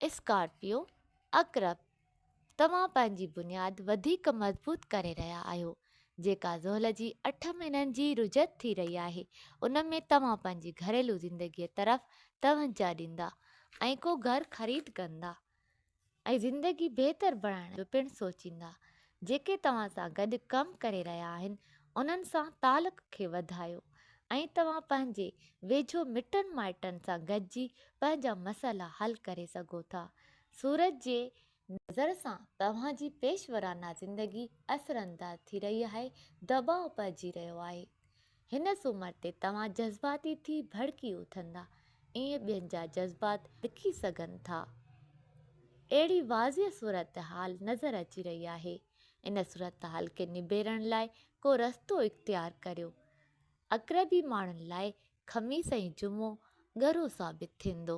Scorpio अक़रब, तव्हां पंहिंजी बुनियाद वधीक मज़बूत करे रहिया आहियो। जेका ज़ोहल जी 8 महीननि जी रुजत थी रही आहे, उन में तव्हां पंहिंजी घरेलू ज़िंदगीअ तरफ़ तवंजा ॾींदा ऐं को घर ख़रीद कंदा ऐं ज़िंदगी बहितर बणाइण जो पिणु सोचींदा। जेके तव्हां सां गॾु कमु करे रहिया आहिनि, उन्हनि सां तालुक़ खे वधायो ऐं तव्हां पंहिंजे वेझो मिटनि माइटनि सां गॾिजी पंहिंजा मसइला हल करे सघो था। सूरज जे नज़र सां तव्हांजी पेशवराना ज़िंदगी असरअंदाज थी रही आहे, दबाव पइजी रहियो आहे। हिन सूमर ते तव्हां जज़्बाती थी भड़की उथंदा, ईअं ॿियनि जा जज़्बात लिखी सघनि था। अहिड़ी वाज़िह सूरत हाल नज़र अची रही आहे। इन सूरत हाल खे निबेरण लाइ को रस्तो इख़्तियार करियो। अक़रबी माण्हुनि लाइ ख़मीस ऐं जुमो ॻरो साबित थींदो।